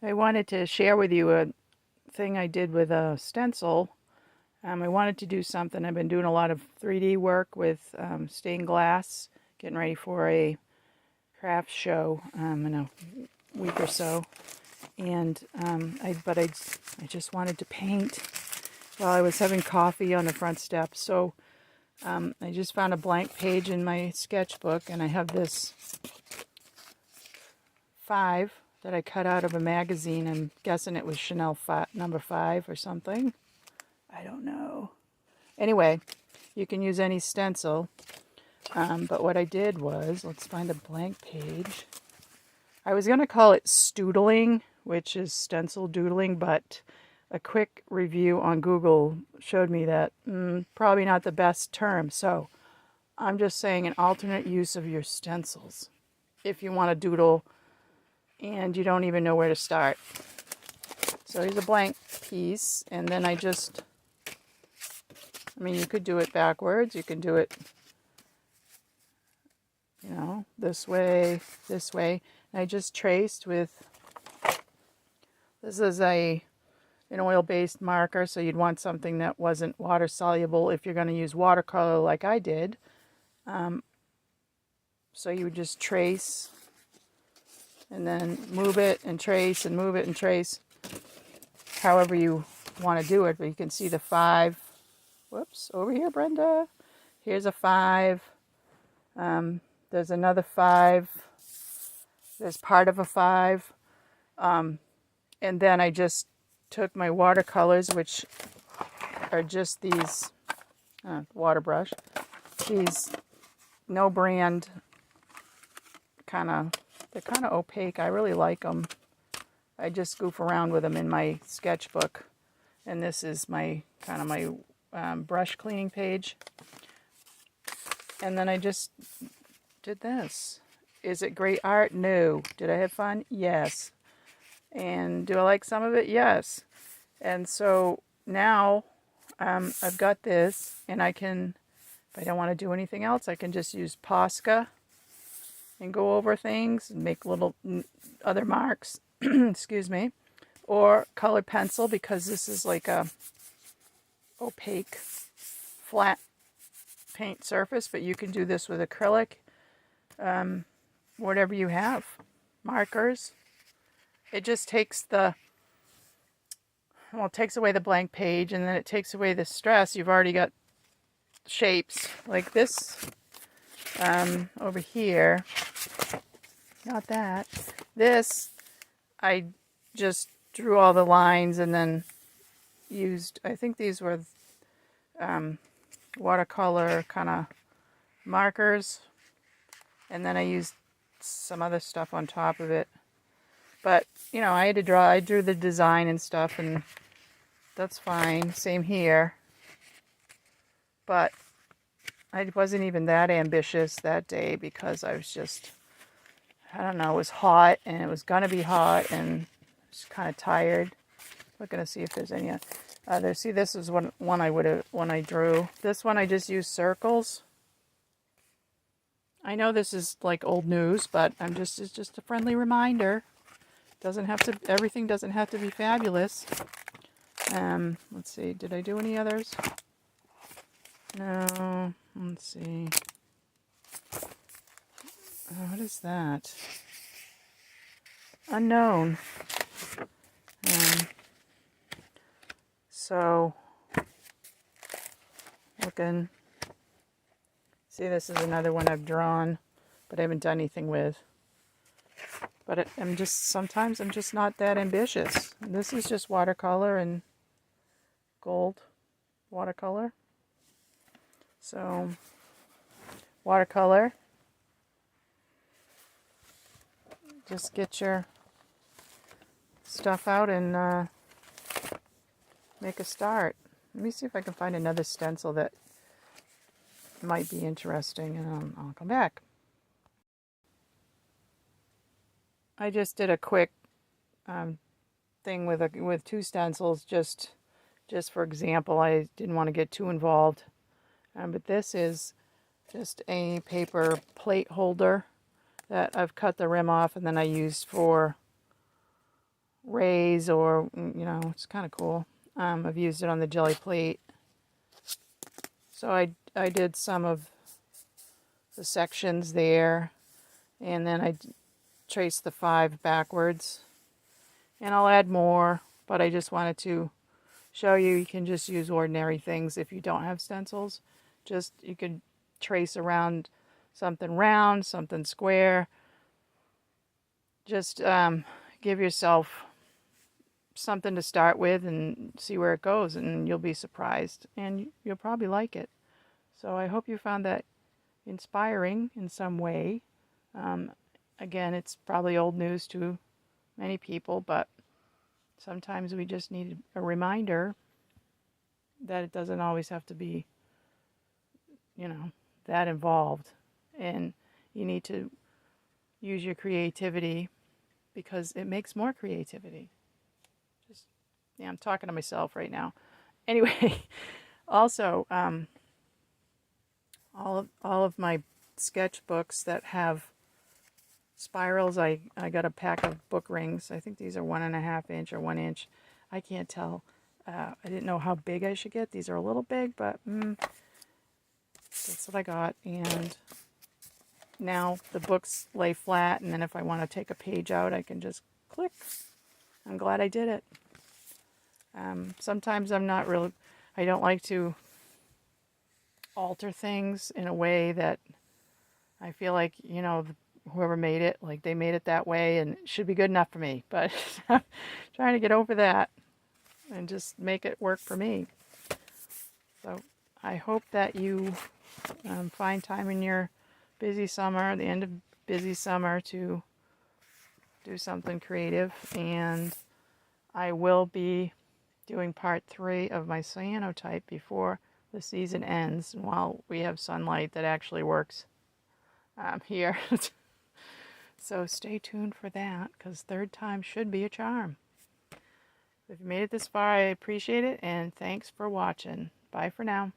I wanted to share with you a thing I did with a stencil. I wanted to do something. I've been doing a lot of 3D work with stained glass, getting ready for a craft show in a week or so. And I just wanted to paint while I was having coffee on the front step. So I just found a blank page in my sketchbook, and I have this 5 that I cut out of a magazine. I'm guessing it was Chanel number 5 or something. I don't know. Anyway, you can use any stencil. But what I did was, let's find a blank page. I was going to call it stoodling, which is stencil doodling, but a quick review on Google showed me that probably not the best term. So I'm just saying an alternate use of your stencils if you want to doodle and you don't even know where to start. So here's a blank piece, and then you could do it backwards. You can do it, this way. And I just traced with, this is an oil-based marker, so you'd want something that wasn't water-soluble if you're going to use watercolor like I did. So you would just trace and then move it and trace and move it and trace, however you want to do it. But you can see the 5. Whoops, over here, Brenda. Here's a 5. There's another 5. There's part of a 5. And then I just took my watercolors, which are just these water brush. These no brand they're kind of opaque. I really like them. I just goof around with them in my sketchbook. And this is my brush cleaning page. And then I just did this. Is it great art? No. Did I have fun? Yes. And do I like some of it? Yes. And so now I've got this, and I can, if I don't want to do anything else, I can just use Posca and go over things and make little other marks. Excuse me. Or colored pencil, because this is like a opaque, flat paint surface, but you can do this with acrylic, whatever you have, markers. It just takes it takes away the blank page, and then it takes away the stress. You've already got shapes like this over here. Not that. This, I just drew all the lines and then used, I think these were watercolor kind of markers, and then I used some other stuff on top of it. But I had to draw. I drew the design and stuff, and that's fine. Same here. But I wasn't even that ambitious that day, because I was just, I don't know, it was hot, and it was gonna be hot, and I was kind of tired. Looking to see if there's any other. See, this is one I drew. This one I just used circles. I know this is like old news, but it's just a friendly reminder. Everything doesn't have to be fabulous. Let's see, did I do any others? No, let's see. What is that? Unknown. So, looking. See, this is another one I've drawn, but I haven't done anything with. But sometimes I'm just not that ambitious. This is just watercolor and gold watercolor. So, watercolor. Just get your stuff out and make a start. Let me see if I can find another stencil that might be interesting, and I'll come back. I just did a quick thing with 2 stencils, just for example. I didn't want to get too involved, but this is just a paper plate holder that I've cut the rim off, and then I used for rays, or, you know, it's kind of cool. I've used it on the jelly plate. So I did some of the sections there, and then I traced the 5 backwards. And I'll add more, but I just wanted to show you, you can just use ordinary things if you don't have stencils. Just, you could trace around something round, something square. Just give yourself something to start with and see where it goes, and you'll be surprised, and you'll probably like it. So I hope you found that inspiring in some way. Again, it's probably old news to many people, but sometimes we just need a reminder that it doesn't always have to be, you know, that involved. And you need to use your creativity, because it makes more creativity. Just, yeah, I'm talking to myself right now. Anyway, also, all of my sketchbooks that have spirals, I got a pack of book rings. I think these are 1.5 inch or 1 inch. I can't tell. I didn't know how big I should get. These are a little big, but that's what I got. And now the books lay flat, and then if I want to take a page out, I can just click. I'm glad I did it. Sometimes I don't like to alter things in a way that I feel like, you know, whoever made it, like they made it that way and it should be good enough for me. But I'm trying to get over that and just make it work for me. So I hope that you find time in your busy summer, the end of busy summer, to do something creative. And I will be doing part 3 of my cyanotype before the season ends, while we have sunlight that actually works here. So stay tuned for that, because 3rd time should be a charm. If you made it this far, I appreciate it, and thanks for watching. Bye for now.